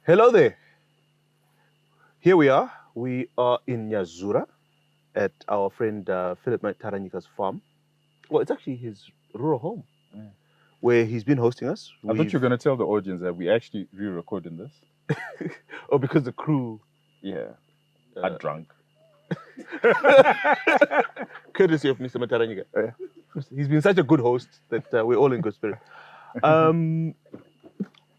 Hello there. Here we are. We are in Nyazura at our friend Philip Taranyika's farm. Well, it's actually his rural home where he's been hosting us. I thought you were going to tell the audience that we actually re-recording this. Oh, because the crew are drunk. Courtesy of Mr. Mataranyika. He's been such a good host that we're all in good spirit.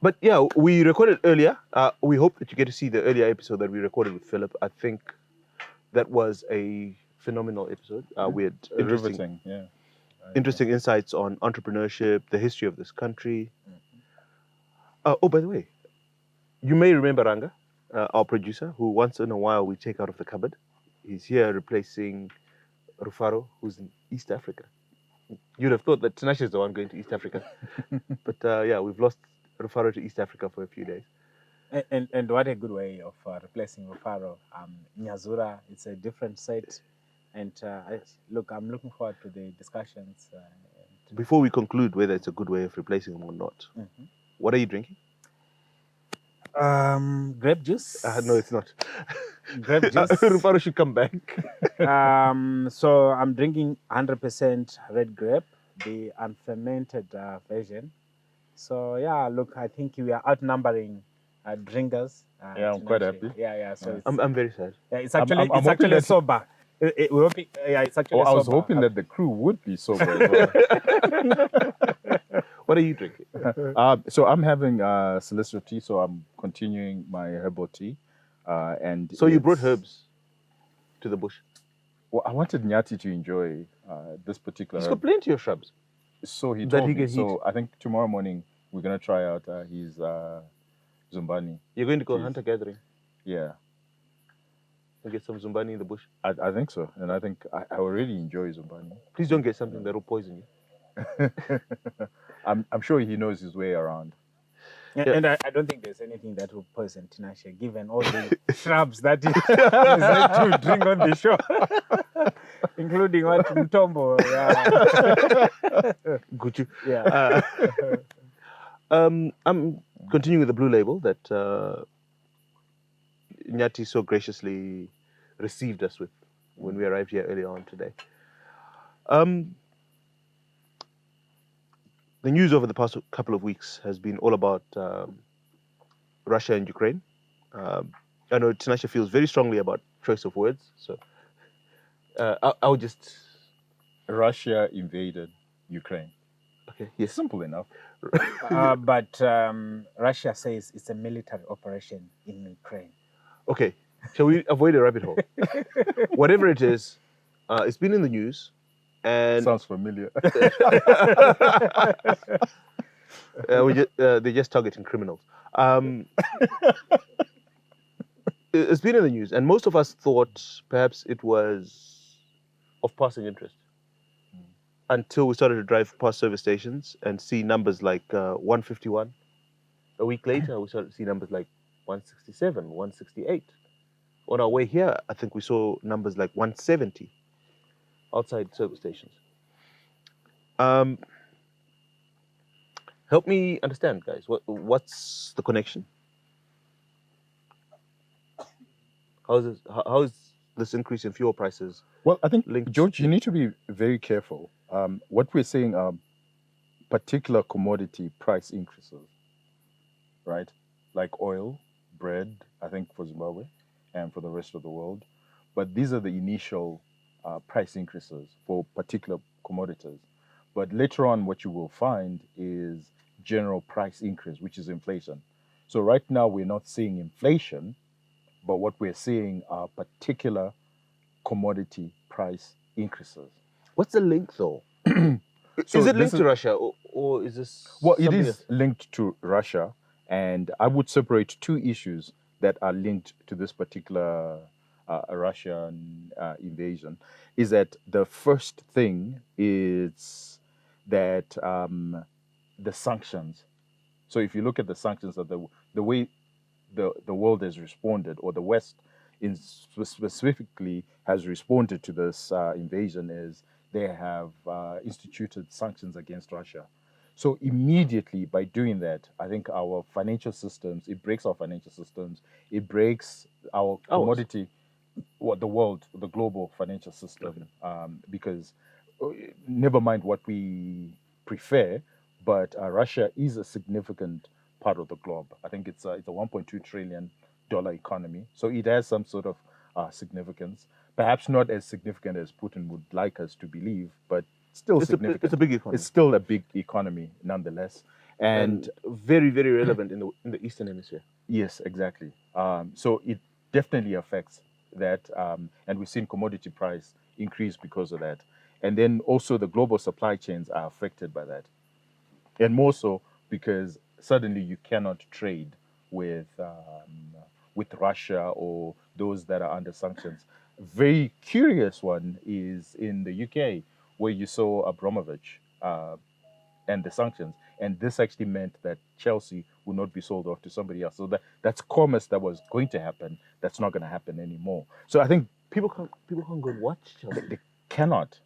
But yeah, we recorded earlier. We hope that you get to see the earlier episode that we recorded with Philip. I think that was a phenomenal episode. We had interesting insights on entrepreneurship, the history of this country. Oh, by the way, you may remember Ranga, our producer, who once in a while we take out of the cupboard. He's here replacing Rufaro, who's in East Africa. You'd have thought that Tinashe is the one going to East Africa. But yeah, we've lost Rufaro to East Africa for a few days. And what a good way of replacing Rufaro. Nyazura, it's a different set. And I'm looking forward to the discussions. Before we conclude whether it's a good way of replacing him or not, what are you drinking? Grape juice. No, it's not. Grape juice. Rufaro should come back. So I'm drinking 100% red grape, the unfermented version. So yeah, look, I think we are outnumbering drinkers. I'm quite happy. Yeah. So I'm very sad. Yeah, it's actually sober. It's actually sober. I was hoping that the crew would be sober as well. What are you drinking? So I'm having Celestial tea, so I'm continuing my herbal tea. And so you brought herbs to the bush? Well, I wanted Nyati to enjoy this particular He's got plenty of shrubs. So he told me. So I think tomorrow morning we're going to try out his Zumbani. You're going to go hunter gathering? Yeah. And get some Zumbani in the bush? I think so. And I think I already enjoy Zumbani. Please don't get something that will poison you. I'm sure he knows his way around. Yeah. And I don't think there's anything that will poison Tinashe, given all the shrubs that he decided to drink on the show, including what Mtombo. Yeah. Good. Yeah. I'm continuing with the blue label that Nyati so graciously received us with when we arrived here earlier on today. The news over the past couple of weeks has been all about Russia and Ukraine. I know Tinashe feels very strongly about choice of words, so I'll just... Russia invaded Ukraine. Okay, yes. Simple enough. But Russia says it's a military operation in Ukraine. Okay, shall we avoid a rabbit hole? Whatever it is, it's been in the news. And sounds familiar. They're just targeting criminals. It's been in the news, and most of us thought perhaps it was of passing interest until we started to drive past service stations and see numbers like 151. A week later, we started to see numbers like 167, 168. On our way here, I think we saw numbers like 170. Outside service stations. Help me understand, guys. What's the connection? How is this increase in fuel prices? Well, I think, linked George, you need to be very careful. What we're saying are particular commodity price increases, right? Like oil, bread, I think for Zimbabwe and for the rest of the world. But these are the initial price increases for particular commodities. But later on, what you will find is general price increase, which is inflation. So right now, we're not seeing inflation, but what we're seeing are particular commodity price increases. What's the link, though? Is it linked to Russia, or is this... Well, it is linked to Russia, and I would separate two issues that are linked to this particular Russian invasion. Is that the first thing is that the sanctions. So if you look at the sanctions, that the way the world has responded, or the West specifically has responded to this invasion, is they have instituted sanctions against Russia. So immediately by doing that, I think our financial systems, it breaks our financial systems, it breaks our Ours. commodity, what the world, the global financial system, because never mind what we prefer, but Russia is a significant part of the globe. I think it's a 1.2 trillion dollar economy, so it has some sort of significance. Perhaps not as significant as Putin would like us to believe, but still significant. It's a big economy. It's still a big economy nonetheless, and very, very relevant in the Eastern Hemisphere. yes, exactly. So it definitely affects that, and we've seen commodity price increase because of that. And then also the global supply chains are affected by that, and more so because suddenly you cannot trade with Russia or those that are under sanctions. Very curious one is in the UK, where you saw Abramovich and the sanctions, and this actually meant that Chelsea would not be sold off to somebody else. So that's commerce that was going to happen. That's not going to happen anymore. So I think People can't go and watch Chelsea. they cannot,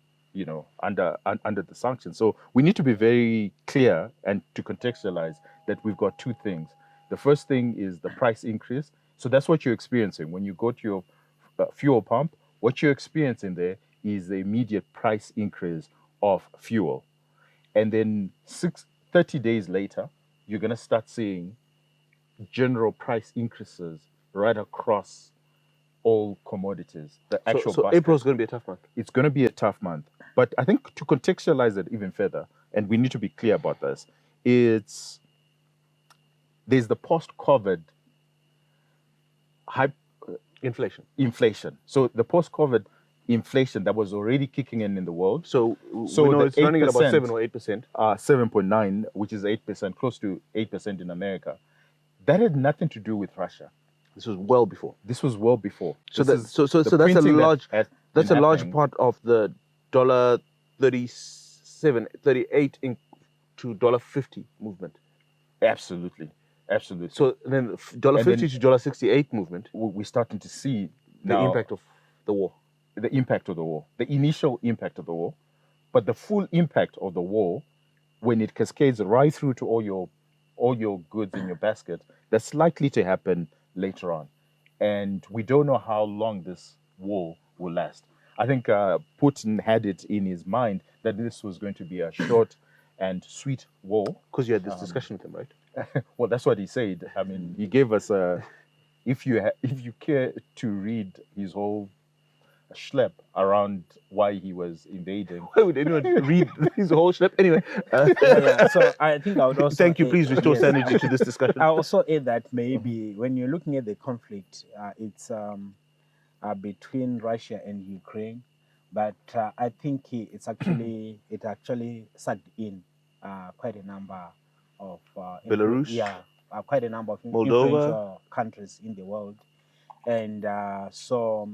under the sanctions. So we need to be very clear and to contextualize that we've got two things. The first thing is the price increase. So that's what you're experiencing when you go to your fuel pump. What you're experiencing there is the immediate price increase of fuel. And then 30 days later, you're going to start seeing general price increases right across all commodities. The actual So basket. April's going to be a tough month. It's going to be a tough month. But I think to contextualize it even further, and we need to be clear about this, there's the post-COVID inflation. So the post-COVID inflation that was already kicking in the world. So we know it's running at about 7 or 8%. 7.9, which is 8%, close to 8% in America. That had nothing to do with Russia. This was well before. So that's a large part of the $37, 38 to $50 movement. Absolutely. So then $50 to $68 movement, we're starting to see the impact of the war. The impact of the war, the initial impact of the war, but the full impact of the war, when it cascades right through to all your goods in your basket, that's likely to happen later on. And we don't know how long this war will last. I think Putin had it in his mind that this was going to be a short and sweet war. Because you had this discussion with him, right? Well, that's what he said. I mean, he gave us if you care to read his whole schlep around why he was invading. Why would anyone read his whole schlep? Anyway. So I think I would also... Thank you. Please restore sanity to this discussion. I also add that maybe when you're looking at the conflict, it's between Russia and Ukraine, but I think it actually sucked in quite a number of... Belarus? Quite a number of Moldova, influential countries in the world. And so...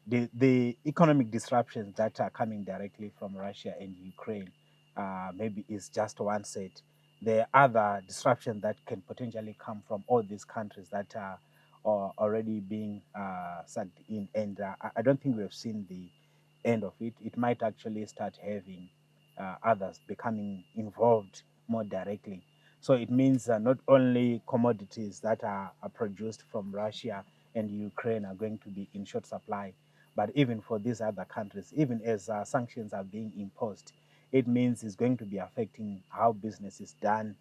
The economic disruptions that are coming directly from Russia and Ukraine maybe is just one set. There are other disruptions that can potentially come from all these countries that are already being sucked in. And I don't think we've seen the end of it. It might actually start having others becoming involved more directly. So it means not only commodities that are produced from Russia and Ukraine are going to be in short supply, but even for these other countries, even as sanctions are being imposed, it means it's going to be affecting how business is done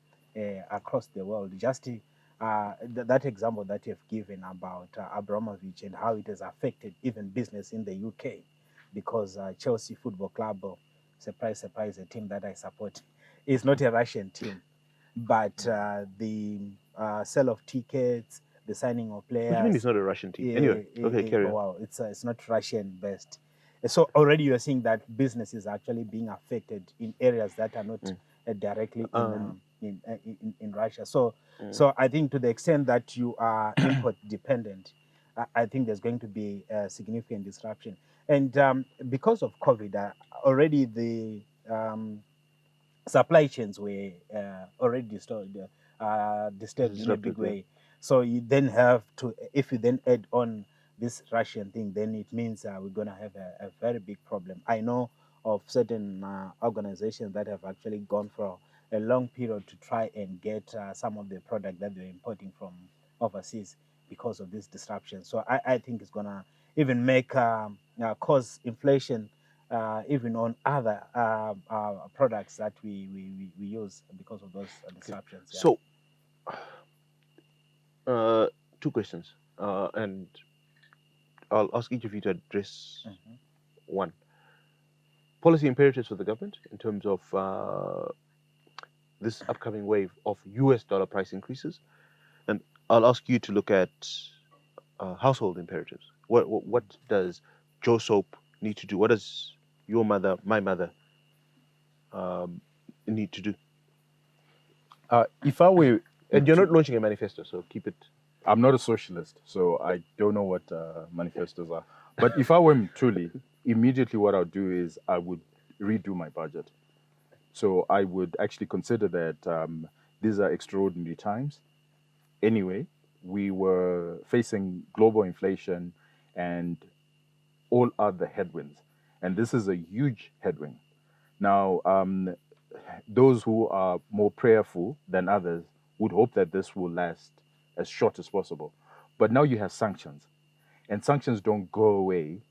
across the world. Just that example that you've given about Abramovich and how it has affected even business in the UK, because Chelsea Football Club, surprise, surprise, a team that I support, is not a Russian team. But the sale of tickets, the signing of players. What do you mean it's not a Russian team? Anyway, okay, carry on. Wow, it's not Russian based. So already you're seeing that business is actually being affected in areas that are not directly in Russia. So I think to the extent that you are import dependent, I think there's going to be a significant disruption. And because of COVID, already the supply chains were already disturbed in a big way. So you then have to, if you then add on this Russian thing, then it means we're going to have a very big problem. I know of certain organizations that have actually gone for a long period to try and get some of the product that they're importing from overseas because of this disruption. So I think it's gonna even make cause inflation even on other products that we use because of those disruptions. Yeah. So, two questions, and I'll ask each of you to address Mhm. one. Policy imperatives for the government in terms of this upcoming wave of US dollar price increases, and I'll ask you to look at household imperatives. What does Joe Soap need to do? What does your mother, my mother, need to do? If I were, And you're not launching a manifesto, so keep it. I'm not a socialist, so I don't know what manifestos are. But if I were truly, immediately what I'll do is I would redo my budget. So I would actually consider that these are extraordinary times. Anyway, we were facing global inflation and all other headwinds. And this is a huge headwind. Now, those who are more prayerful than others would hope that this will last as short as possible. But now you have sanctions, and sanctions don't go away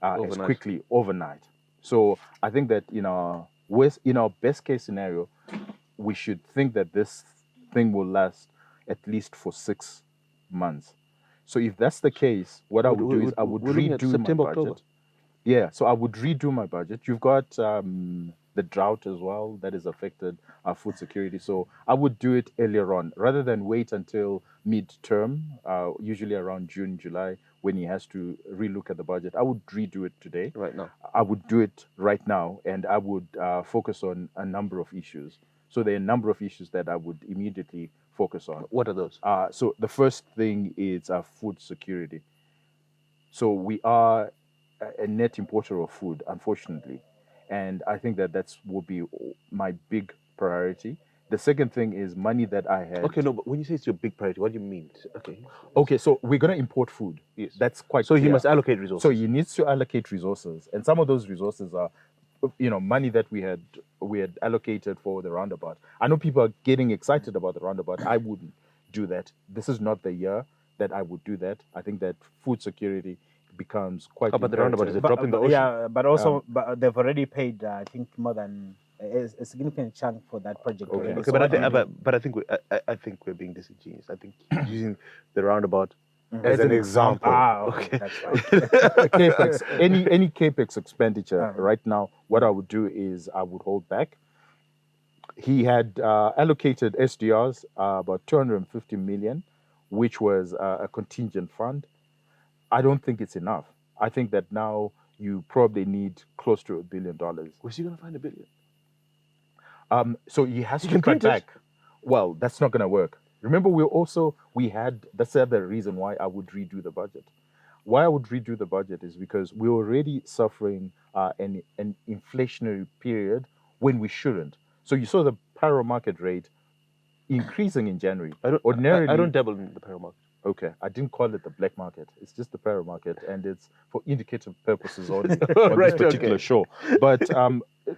as Overnight. quickly overnight. So I think that in our best case scenario, we should think that this thing will last at least for 6 months. So if that's the case, what I would do is I would we're looking at redo September, my budget. October. Yeah, so I would redo my budget. You've got the drought as well that has affected our food security. So I would do it earlier on rather than wait until mid-term, usually around June, July, when he has to relook at the budget. I would redo it today. Right now. I would do it right now, and I would focus on a number of issues. So there are a number of issues that I would immediately focus on. What are those? So the first thing is food security. So we are a net importer of food, unfortunately, and I think that will be my big priority. The second thing is money that I had. Okay, no, but when you say it's your big priority, what do you mean? Okay. Okay, so we're gonna import food. Yes. That's quite. So he clear. must allocate resources. So he needs to allocate resources, and some of those resources are, money that we had allocated for the roundabout. I know people are getting excited about the roundabout. I wouldn't do that. This is not the year that I would do that. I think that food security becomes quite. How about the roundabout? Is it But, drop in the ocean? yeah, but also but they've already paid I think more than a significant chunk for that project. Okay. already. Okay, So but what do you do? I think I think we're being disingenuous. I think using the roundabout Mhm. as an example. Ah, okay, that's fine. Capex, any capex expenditure Uh-huh. right now, what I would do is I would hold back. He had allocated SDRs about 250 million, which was a contingent fund. I don't think it's enough. I think that now you probably need close to $1 billion. Where's he going to find $1 billion? So he has You to can cut print it. back. Well, that's not going to work. Remember, that's the other reason why I would redo the budget. Why I would redo the budget is because we're already suffering an inflationary period when we shouldn't. So you saw the parallel market rate increasing in January. I don't dabble in the parallel market. Okay, I didn't call it the black market. It's just the parallel market, and it's for indicative purposes only Right, this particular okay. show. But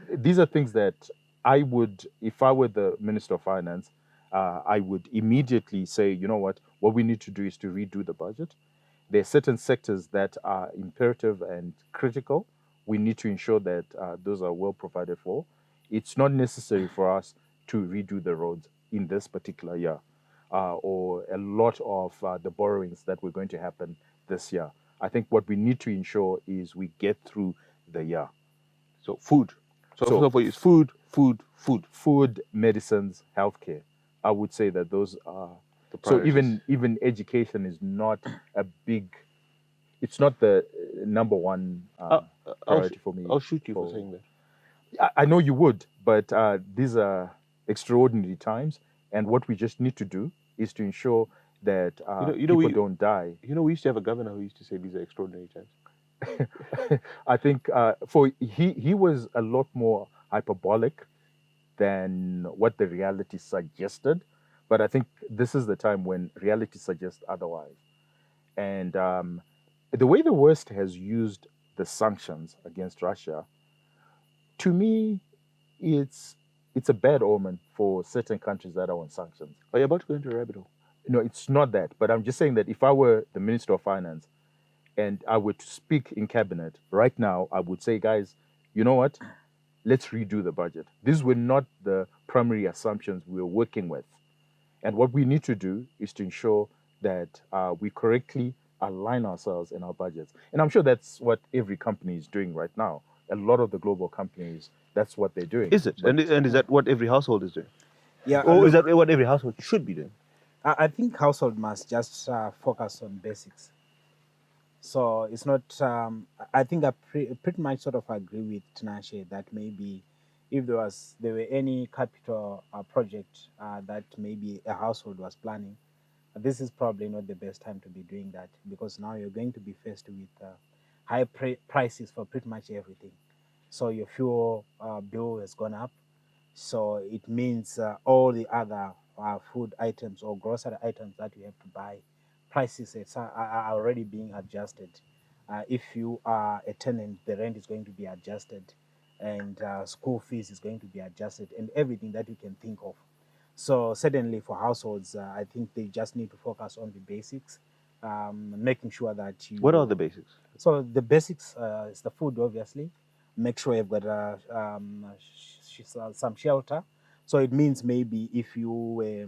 these are things that I would, if I were the Minister of Finance, I would immediately say, you know what we need to do is to redo the budget. There are certain sectors that are imperative and critical. We need to ensure that those are well provided for. It's not necessary for us to redo the roads in this particular year. Or a lot of the borrowings that were going to happen this year. I think what we need to ensure is we get through the year. So food. So for you, it's food, medicines, healthcare. I would say that those are the so priorities. even education is not a big. It's not the number one priority for me. I'll shoot you for saying that. I know you would, but these are extraordinary times, and what we just need to do is to ensure that people don't die. You know, we used to have a governor who used to say these are extraordinary times. I think he was a lot more hyperbolic than what the reality suggested, but I think this is the time when reality suggests otherwise. And the way the West has used the sanctions against Russia, to me, it's it's a bad omen for certain countries that are on sanctions. Are you about to go into a rabbit hole? No, it's not that. But I'm just saying that if I were the Minister of Finance and I were to speak in cabinet right now, I would say, guys, you know what? Let's redo the budget. These were not the primary assumptions we were working with. And what we need to do is to ensure that we correctly align ourselves in our budgets. And I'm sure that's what every company is doing right now. A lot of the global companies, that's what they're doing. Is it? But- And is that what every household is doing? Yeah, Or is look, that what every household should be doing? I think household must just focus on basics. So it's not. I think I pretty much sort of agree with Tinashe that maybe if there were any capital project that maybe a household was planning, this is probably not the best time to be doing that, because now you're going to be faced with high prices for pretty much everything. So your fuel bill has gone up. So it means all the other food items or grocery items that you have to buy, prices are already being adjusted. If you are a tenant, the rent is going to be adjusted, and school fees is going to be adjusted, and everything that you can think of. So certainly for households, I think they just need to focus on the basics, making sure that you. What are the basics? So the basics is the food, obviously. Make sure you've got some shelter. So it means maybe if you were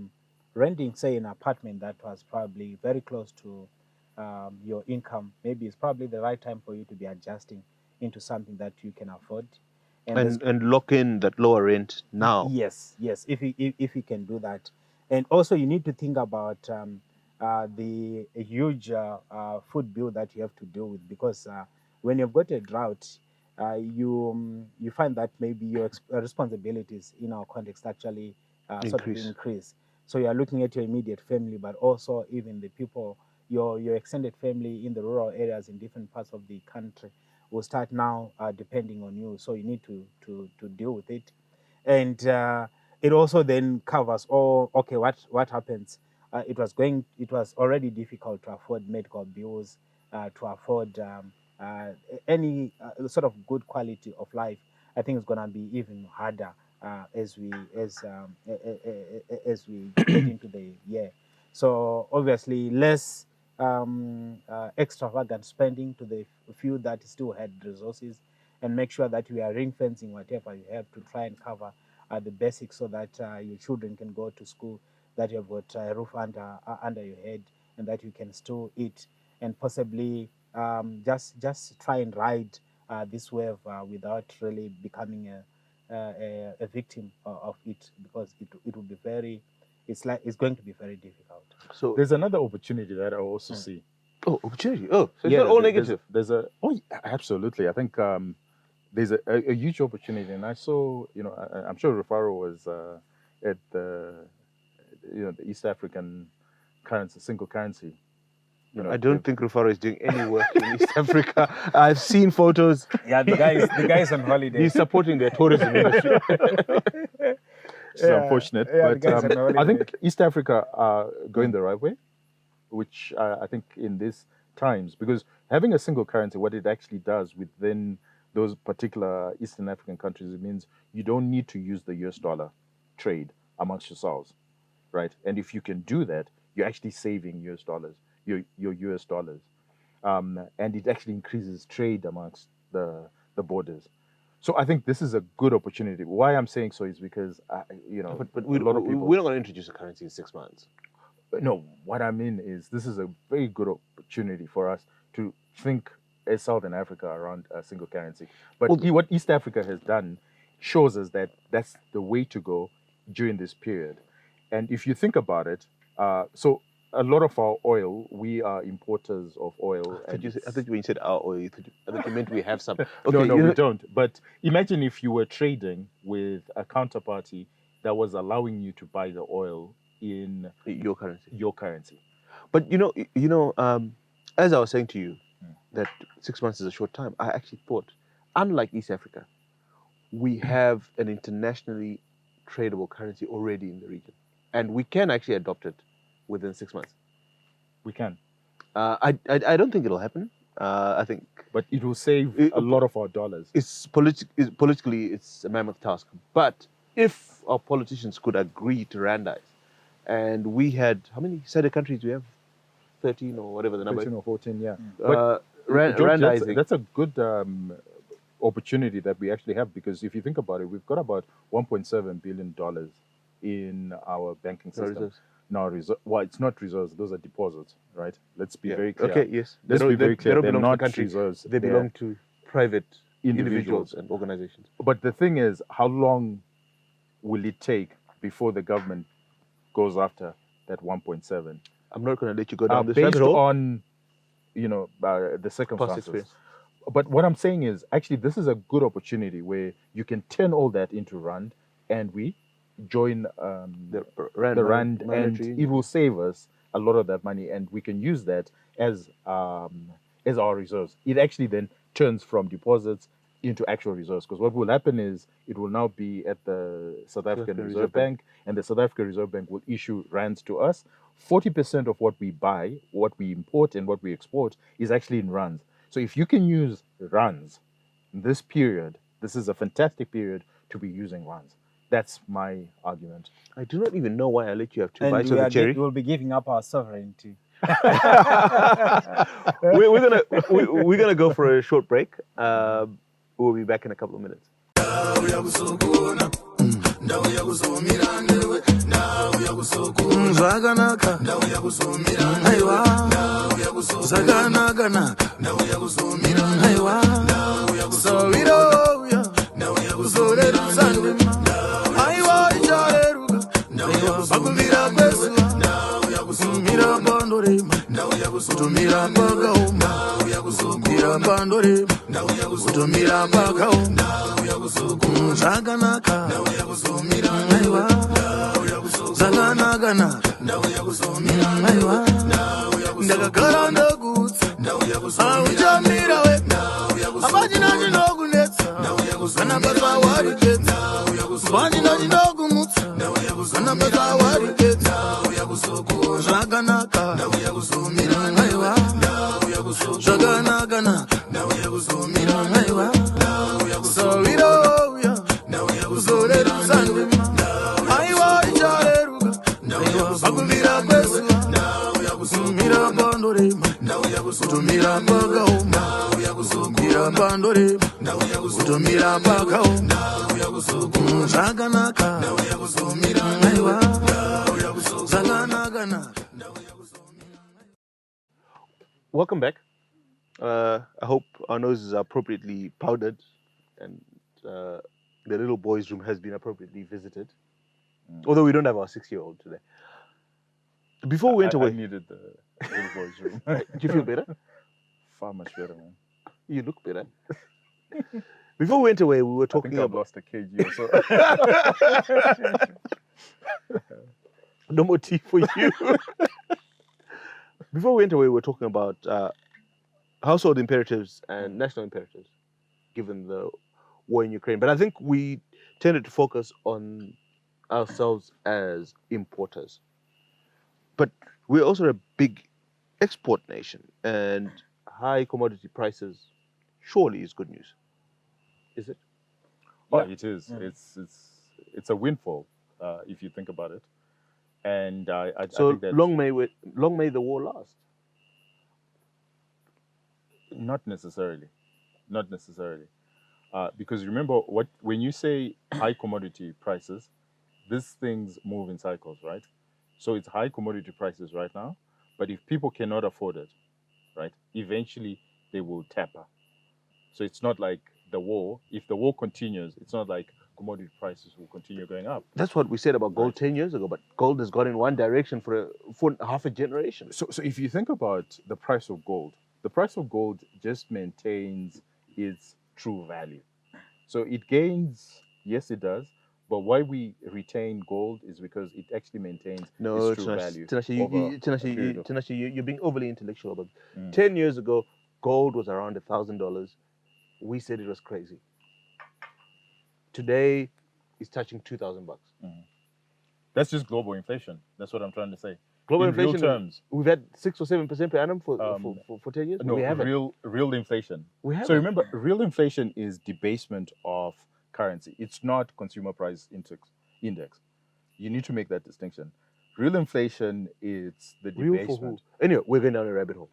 renting, say, an apartment that was probably very close to your income, maybe it's probably the right time for you to be adjusting into something that you can afford. And lock in that lower rent now. Yes, if you can do that. And also you need to think about the huge food bill that you have to deal with, because when you've got a drought, you find that maybe your responsibilities in our context actually sort of Increase. increase. So you are looking at your immediate family, but also even the people, your extended family in the rural areas in different parts of the country will start now depending on you. So you need to deal with it. And it also then covers all, okay, what happens? It was already difficult to afford medical bills, to afford any sort of good quality of life. I think it's gonna be even harder as we get into the year. So obviously less extravagant spending to the few that still had resources, and make sure that we are ring fencing whatever you have to try and cover the basics, so that your children can go to school, that you've got a roof under your head, and that you can still eat, and possibly just try and ride this wave without really becoming a victim of it, because it will be very, it's going to be very difficult. So There's another opportunity that I also see. oh, opportunity. Oh, so it's not all negative. There's a absolutely. I think there's a huge opportunity, and I saw, I'm sure Rufaro was at the the East African currency, single currency. I don't think Rufaro is doing any work in East Africa. I've seen photos. Yeah, the guy's on holiday. He's supporting their tourism industry. It's unfortunate, the guys but on holiday. I think East Africa are going the right way, which I think in these times, because having a single currency, what it actually does within those particular Eastern African countries, it means you don't need to use the US dollar trade amongst yourselves, right? And if you can do that, you're actually saving US dollars, your US dollars, and it actually increases trade amongst the borders. So I think this is a good opportunity. Why I'm saying so is because But a lot of people. we're not going to introduce a currency in 6 months. No, what I mean is this is a very good opportunity for us to think as Southern Africa around a single currency. But what East Africa has done shows us that that's the way to go during this period. And if you think about it, so a lot of our oil, we are importers of oil. I thought when you said our oil, I thought you meant we have some. No, we don't. But imagine if you were trading with a counterparty that was allowing you to buy the oil in your currency. Your currency. But as I was saying to you, that 6 months is a short time. I actually thought, unlike East Africa, we have an internationally tradable currency already in the region, and we can actually adopt it within 6 months. We can. I don't think it'll happen. I think, but it will save a lot of our dollars. Politically, it's a mammoth task, but if our politicians could agree to randize, and we had, how many SADC countries do we have? 13 or whatever the number is. 13 or 14, yeah. George, randizing. That's a good opportunity that we actually have, because if you think about it, we've got about $1.7 billion in our banking system. Reserves. Now, well, it's not reserves; those are deposits, right? Let's be Yeah. very clear. Okay, yes. Let's be very clear. They don't They're belong to not the country. reserves. They belong to private individuals individuals. and organizations. But the thing is, how long will it take before the government goes after that 1.7? I'm not going to let you go down this Based rabbit hole. on, the Past circumstances. experience. But what I'm saying is, actually, this is a good opportunity where you can turn all that into rand, and we join The rand, the rand, and monetary. it will save us a lot of that money, and we can use that as our reserves. It actually then turns from deposits into actual reserves, because what will happen is it will now be at the South African Reserve Bank, and the South African Reserve Bank will issue rands to us. 40% of what we buy, what we import, and what we export is actually in rands. So if you can use rands in this period, this is a fantastic period to be using rands. That's my argument. I do not even know why I let you have two And bites of the cherry. we will be giving up our sovereignty. we're gonna go for a short break. We'll be back in a couple of minutes. Zvakanaka aiwa zvakanaka aiwa sowiroya kuzorerutsa ndima aiwa ichareruka pakuvira kwezuva kumira pando rema kutomira pakaoma kumira pando rema kutomira pakaoma zvakanaka aiwa zvakanaka aiwa ndakagara ndagutsa auchamira we apachina chinokunetsa kana basa waripedza apachina chinokumutsa kana basa waripedza zvakanaka aiwa zvakanaka aiwa sowiroya kuzorerutsa ndima aiwa ichareruka pakuvira kwezuva kumira pando rema kutomira pakaoma kumira pando rema kutomira pakaoma zvakanaka aiwa zvakanaka. Welcome back. I hope our noses are appropriately powdered and the little boys' room has been appropriately visited. Although we don't have our 6-year-old today. Before we went away, I needed the little boy's room. do you feel better? Far much better, man. You look better. Before we went away, we were I think talking I've about lost a kg or so. no more tea for you. Before we went away, we were talking about household imperatives and national imperatives, given the war in Ukraine. But I think we tended to focus on ourselves as importers. But we're also a big export nation, and high commodity prices surely is good news. Is it? Oh, Yeah. it is. It's a windfall if you think about it. And I So think that long may the war last. not necessarily, because remember when you say high commodity prices, these things move in cycles, right? So it's high commodity prices right now, but if people cannot afford it, right, eventually they will taper. So it's not like the war. If the war continues, it's not like commodity prices will continue going up. That's what we said about gold Right. 10 years ago, but gold has gone in one direction for half a generation. So if you think about the price of gold just maintains its true value. So it gains, yes, it does. But why we retain gold is because it actually maintains No, its true value. Tinashe, you're being overly intellectual about it. Mm. 10 years ago, gold was around $1,000. We said it was crazy. Today, it's touching $2,000. That's just global inflation. That's what I'm trying to say. Global In real inflation, terms, we've had 6 or 7% per annum for 10 years. no, we haven't. real inflation. We haven't. So remember, real inflation is debasement of currency. It's not consumer price index. You need to make that distinction. Real inflation is the Real for who? debasement. Anyway, we're going down a rabbit hole.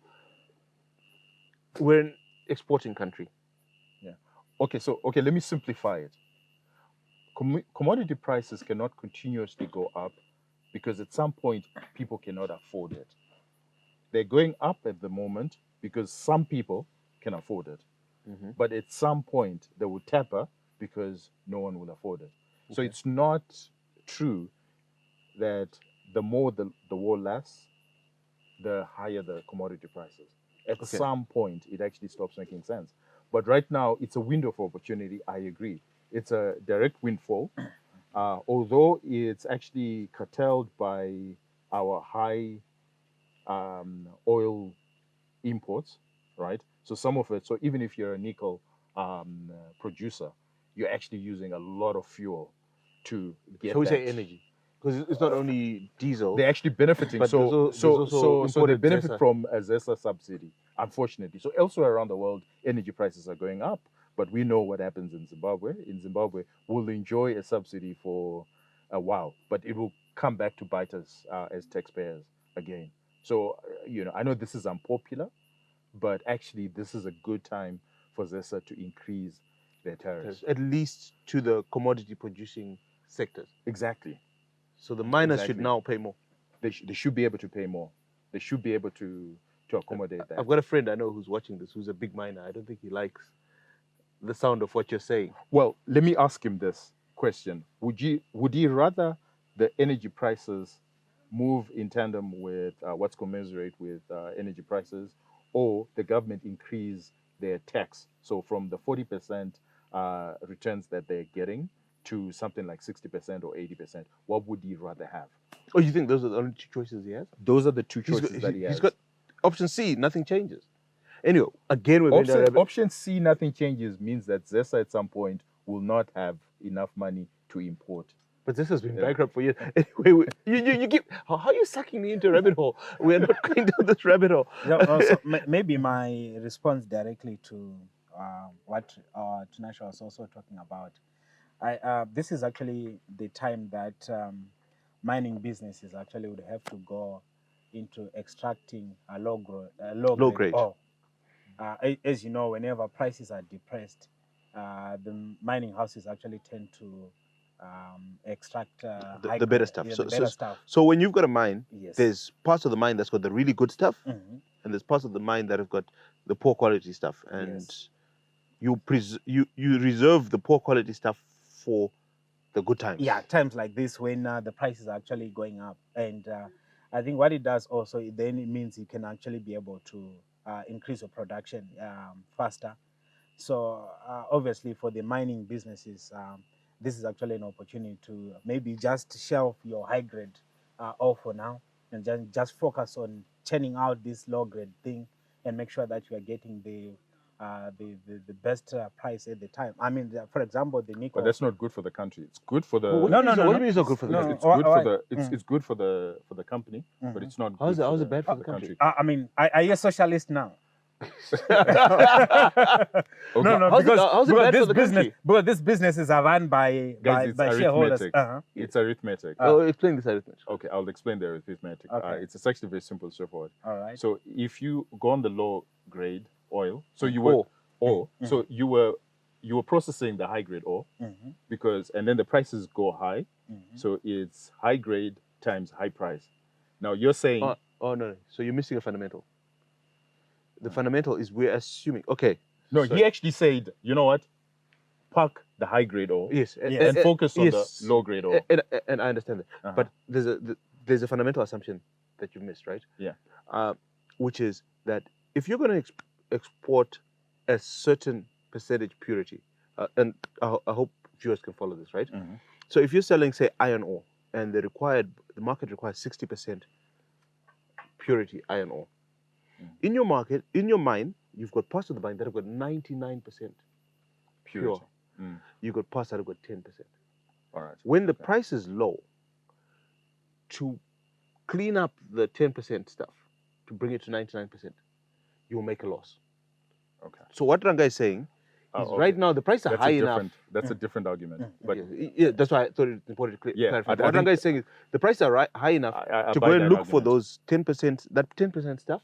We're an exporting country. Okay, let me simplify it. Commodity prices cannot continuously go up because at some point people cannot afford it. They're going up at the moment because some people can afford it. Mm-hmm. But at some point they will taper because no one will afford it. So Okay. it's not true that the more the war lasts, the higher the commodity prices. At Okay. some point, it actually stops making sense. But right now, it's a window of opportunity. I agree. It's a direct windfall, although it's actually curtailed by our high oil imports, right? So some of it. So even if you're a nickel producer, you're actually using a lot of fuel to get. So we say that. energy. Because it's not only diesel. They're actually benefiting. But So there's also so they imported benefit ZESA. from a ZESA subsidy, unfortunately. So elsewhere around the world, energy prices are going up, but we know what happens in Zimbabwe. In Zimbabwe, we'll enjoy a subsidy for a while, but it will come back to bite us as taxpayers again. So I know this is unpopular, but actually this is a good time for ZESA to increase their tariffs. At least to the commodity producing sectors. Exactly. So the miners should Exactly. now pay more. They should be able to pay more. They should be able to accommodate that. I've got a friend I know who's watching this, who's a big miner. I don't think he likes the sound of what you're saying. Well, let me ask him this question: Would he rather the energy prices move in tandem with what's commensurate with energy prices, or the government increase their tax? So from the 40% returns that they're getting to something like 60% or 80%, what would he rather have? Oh, you think those are the only two choices he has? Those are the two choices that he has. He's got option C, nothing changes. Anyway, again, we're going down a rabbit. Option C, nothing changes, means that ZESA at some point will not have enough money to import. But this has been bankrupt for years. Anyway, you keep. How are you sucking me into a rabbit hole? We're not going down this rabbit hole. So maybe my response directly to what Tinashe was also talking about. This is actually the time that mining businesses actually would have to go into extracting a low grade ore. As you know, whenever prices are depressed, the mining houses actually tend to extract The better stuff. Yeah, the better stuff. So when you've got a mine, Yes. there's parts of the mine that's got the really good stuff, Mhm. and there's parts of the mine that have got the poor quality stuff. And Yes. you reserve the poor quality stuff for the good times. Yeah, times like this when the prices are actually going up, and I think what it does also, then it means you can actually be able to increase your production faster. So obviously for the mining businesses, this is actually an opportunity to maybe just shelf your high grade ore for now, and just focus on churning out this low grade thing, and make sure that you are getting the best price at the time. I mean, for example, the nickel. But that's not good for the country. It's good for the. What do you mean it's not good for the country? It's good for the. It's good for the company, but it's not. How's good it bad for the country? I mean, are you a socialist now? Okay. No, How's it bad for the country? Because these businesses are run by shareholders. Arithmetic. It's arithmetic. Explain this arithmetic. Okay, I'll explain the arithmetic. Okay. It's actually very simple, straightforward. All right. So if you go on the low grade oil, so you were so you were processing the high grade ore and then the prices go high, so it's high grade times high price. Now you're saying, no, so you're missing a fundamental. The fundamental is we're assuming. Okay. No, he actually said, you know what? Park the high grade ore. Yes. And focus on the low grade ore. And I understand that. But there's a fundamental assumption that you missed, right? Yeah. Which is that if you're going to export a certain percentage purity, and I hope viewers can follow this, right? So if you're selling, say, iron ore, and the market requires 60% purity iron ore. In your market, in your mine, you've got parts of the mine that have got 99% pure. You've got parts that have got 10%. All right. When the price is low, to clean up the 10% stuff, to bring it to 99%, you'll make a loss. Okay. So what Ranga is saying, is okay. right now the prices are That's high a enough. different. That's a different argument. But Yeah, that's why I thought it's important to Yeah, clarify. I What think- Ranga is saying is the prices are high enough I to buy go and that look for argument. those 10%, that 10% stuff,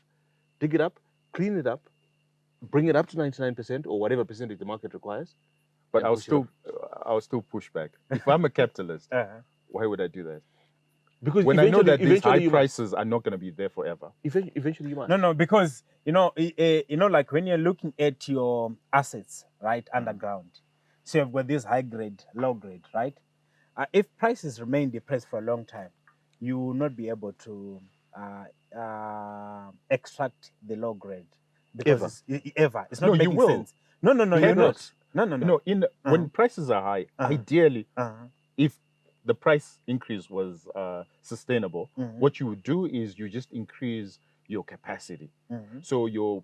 dig it up, clean it up, bring it up to 99% or whatever percentage the market requires. But and I'll push it up. still push back. If I'm a capitalist, why would I do that? Because When I know that these high you prices are not going to be there forever. eventually you must. No, because like when you're looking at your assets, right, underground, so you've got this high grade, low grade, right? If prices remain depressed for a long time, you will not be able to extract the low grade because it's not No, you making will. sense. No, you're Cannot. not. No. When prices are high, ideally, if the price increase was sustainable, what you would do is you just increase your capacity. So your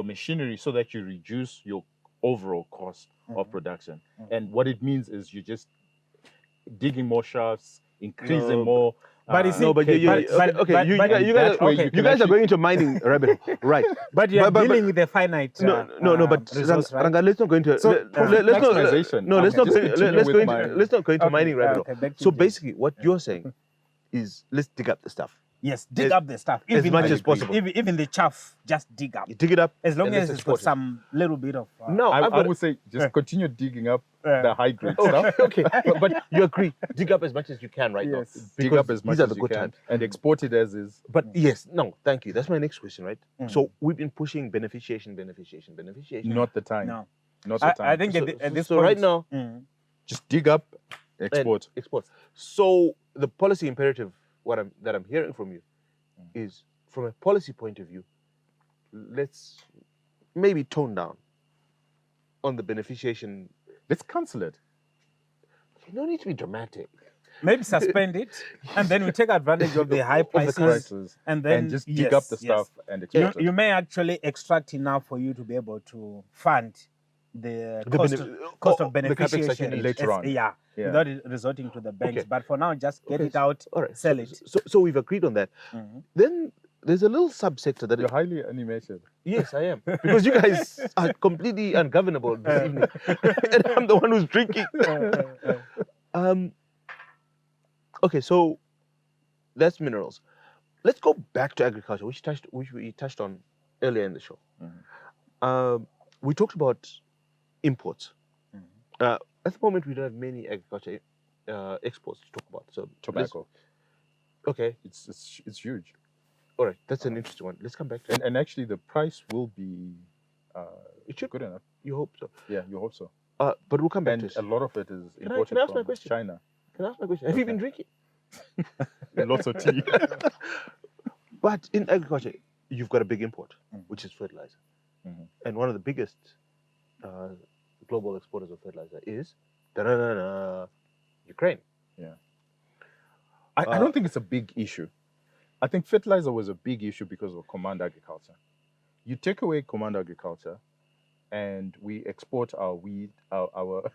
machinery, so that you reduce your overall cost of production. And what it means is you just digging more shafts, increasing more. But you see, No, but you guys are going into mining rabbit hole, right? But you're dealing with a finite. But resource, right? Ranga, let's not go into maximization. let's not go into mining rabbit hole. Okay, back to So James. basically, what you're saying is let's dig up the stuff Yes, dig up the stuff. as much as possible. Even the chaff, just dig up. You dig it up As long and as let's it's export got some little bit of. No, I would say just continue digging up the high grade stuff. Okay, but you agree. Dig up as much as you can right Yes. now. Dig Because up as much these are as the you good can times. and export it as is. But yes, no, thank you. That's my next question, right? So we've been pushing beneficiation. Not the time. No. Not the time. I think at this so point. right now, just dig up, and export. So the policy imperative, that I'm hearing from you, is from a policy point of view. Let's maybe tone down on the beneficiation. Let's cancel it. You don't need to be dramatic. Maybe suspend it, and then we take advantage of the high prices, and then just dig up the stuff and export it. You may actually extract enough for you to be able to fund the cost of the CapEx that you beneficiation need later on. Yeah, without resorting to the banks. Okay. But for now, just get Okay, it out, All right. sell it. So we've agreed on that. Then there's a little subsector that You're highly animated. yes, I am, because you guys are completely ungovernable this evening, and I'm the one who's drinking. Okay, so that's minerals. Let's go back to agriculture, which we touched on earlier in the show. We talked about imports. At the moment, we don't have many agriculture exports to talk about. So Tobacco. Okay, It's huge. all right, that's an interesting one. Let's come back to it. And actually the price will be It should. good enough. You hope so. Yeah, you hope so. But we'll come back And to a it. lot of it is Can I imported ask my from question? China. Can I ask my question? Have you been drinking? Lots of tea. But in agriculture, you've got a big import, which is fertilizer. And one of the biggest global exporters of fertilizer is Ukraine. Yeah. I don't think it's a big issue. I think fertilizer was a big issue because of command agriculture. You take away command agriculture and we export our weed, our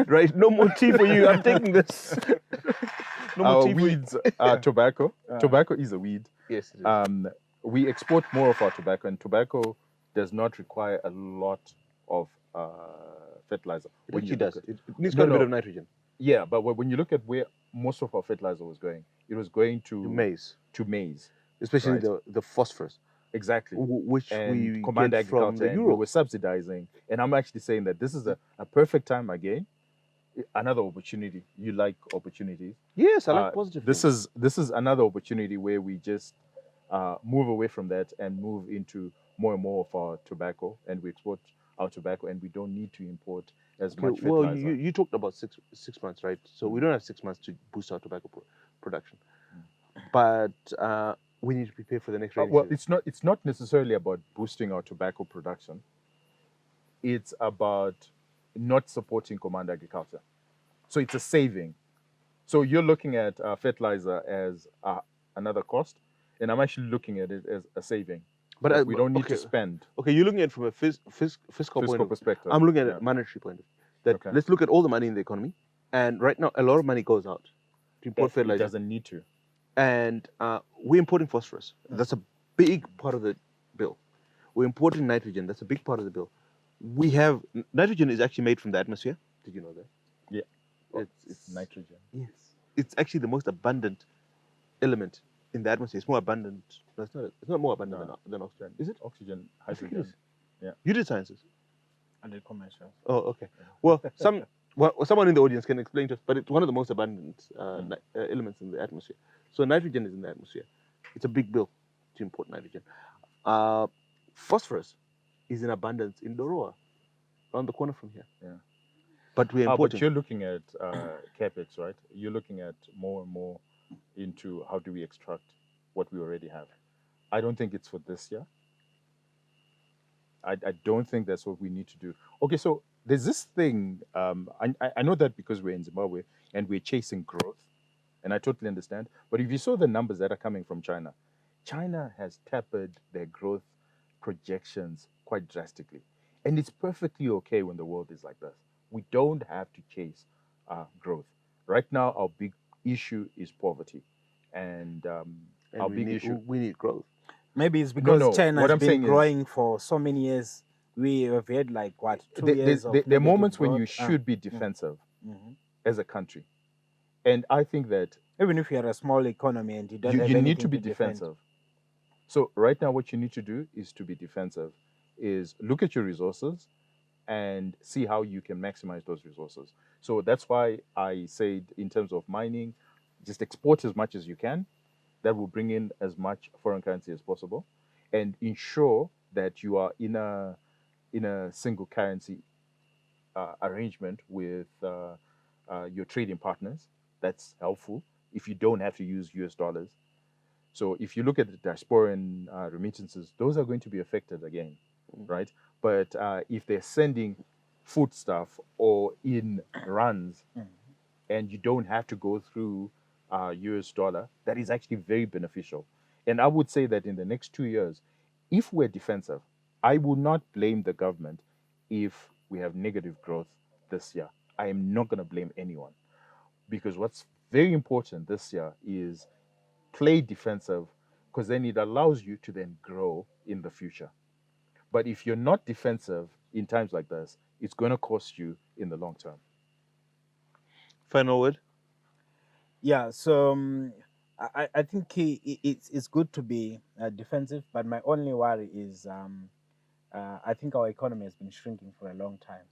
Right, no more tea for you. I'm taking this. No more our tea for you. weeds are tobacco. Tobacco is a weed. Yes, it is. We export more of our tobacco, and tobacco does not require a lot of fertilizer. It actually does. At- It needs No, quite a bit no. of nitrogen. Yeah, but when you look at where most of our fertilizer was going, it was going to Maize, maize. especially Right. the phosphorus, Exactly. which And we command get from agriculture, the and we Europe. were subsidizing. And I'm actually saying that this is a perfect time again, another opportunity. You like opportunities. Yes, I like positive. This things. is another opportunity where we just move away from that and move into more and more of our tobacco, and we export our tobacco, and we don't need to import as much Okay, well, fertilizer. you talked about six months, right? So we don't have 6 months to boost our tobacco production, but we need to prepare for the next rainy Well, season. it's not necessarily about boosting our tobacco production. It's about not supporting command agriculture. So it's a saving. So you're looking at fertilizer as another cost, and I'm actually looking at it as a saving. But We don't need okay. to spend. Okay, you're looking at it from a fiscal point Fiscal of view. perspective. I'm looking at Yeah. a monetary point of view. That Okay. let's look at all the money in the economy, and right now a lot of money goes out to import It fertilizer, doesn't need to. and we're importing phosphorus. That's a big part of the bill. We're importing nitrogen. That's a big part of the bill. Nitrogen is actually made from the atmosphere. Did you know that? Yeah. It's Nitrogen. Yes. It's actually the most abundant element in the atmosphere. It's more abundant. No, it's not more abundant than oxygen. Is it? Oxygen, I think it hydrogen. is. You did sciences. I did commercial. Oh, okay. Well, someone in the audience can explain to us, but it's one of the most abundant elements in the atmosphere. So nitrogen is in the atmosphere. It's a big bill to import nitrogen. Phosphorus is in abundance in Doroa, around the corner from here. Yeah. But we're importing. But you're looking at capex, right? You're looking at more and more into how do we extract what we already have. I don't think it's for this year. I don't think that's what we need to do. Okay, so there's this thing. I know that because we're in Zimbabwe and we're chasing growth, and I totally understand. But if you saw the numbers that are coming from China, China has tapered their growth projections quite drastically. And it's perfectly okay when the world is like this. We don't have to chase growth. Right now, our big issue is poverty. And our big issue... We need growth. Maybe it's because China has been growing is, for so many years. We have had like, what, 2 years of there are moments growth. when you should be defensive as a country. And I think that... Even if you're a small economy and you don't have you need to be defend. defensive. So right now what you need to do is to be defensive, is look at your resources and see how you can maximize those resources. So that's why I said in terms of mining, just export as much as you can. That will bring in as much foreign currency as possible, and ensure that you are in a single currency arrangement with your trading partners. That's helpful if you don't have to use US dollars. So if you look at the diasporan remittances, those are going to be affected again, right? But if they're sending foodstuff or in runs, and you don't have to go through US dollar, that is actually very beneficial. And I would say that in the next 2 years, if we're defensive, I will not blame the government if we have negative growth this year. I am not going to blame anyone, because what's very important this year is play defensive, because then it allows you to then grow in the future. But if you're not defensive in times like this, it's going to cost you in the long term. Final word? Yeah, so I think it's good to be defensive, but my only worry is I think our economy has been shrinking for a long time.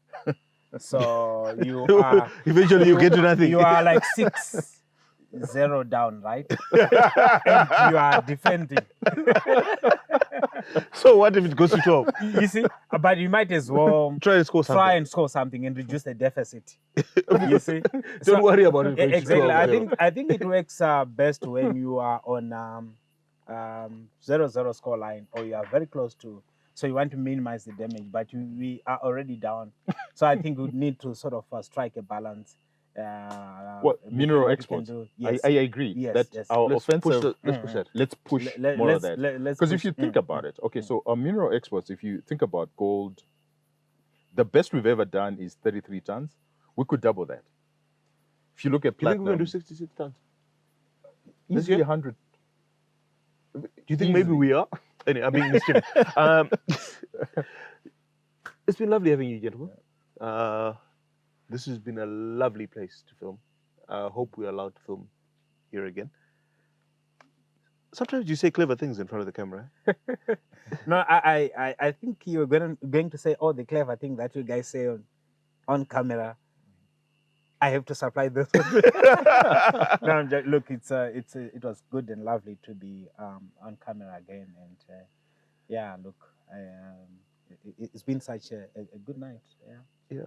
So you are... Eventually you get to nothing. You are like 6-0 down, right? And you are defending. So what if it goes to 12? You see, but you might as well try and score something and reduce the deficit. You see, don't worry about it. Exactly. I think it works best when you are on 0-0 score line, or you are very close to. So you want to minimize the damage, but we are already down. So I think we need to sort of strike a balance. Mineral exports. Yes. I agree. Yes, our let's offensive. Let's push more of that. Because if you think about it, okay, so our mineral exports, if you think about gold, the best we've ever done is 33 tons. We could double that. If you look at platinum, we're going to do 66 tons. Easily 100. Do you think maybe we are? Anyway, I mean, it's been lovely having you, gentlemen. This has been a lovely place to film. I hope we're allowed to film here again. Sometimes you say clever things in front of the camera. No, I think you're going to say all the clever things that you guys say on camera. I have to supply those. No, look, it was good and lovely to be on camera again, and yeah, look, it's been such a good night. Yeah.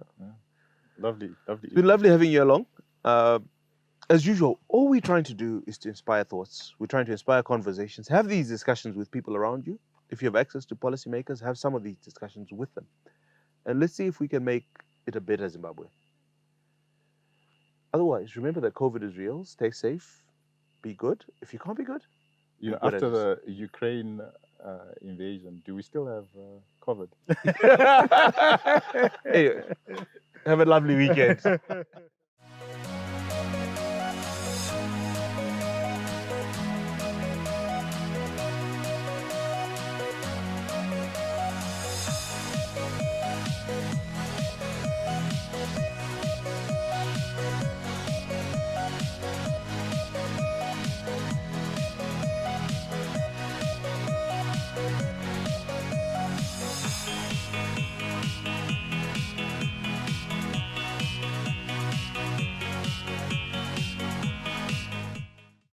Lovely. It's been lovely having you along. As usual, all we're trying to do is to inspire thoughts. We're trying to inspire conversations. Have these discussions with people around you. If you have access to policymakers, have some of these discussions with them. And let's see if we can make it a better Zimbabwe. Otherwise, remember that COVID is real. Stay safe. Be good. If you can't be good, after the Ukraine invasion, do we still have COVID? Anyway, have a lovely weekend.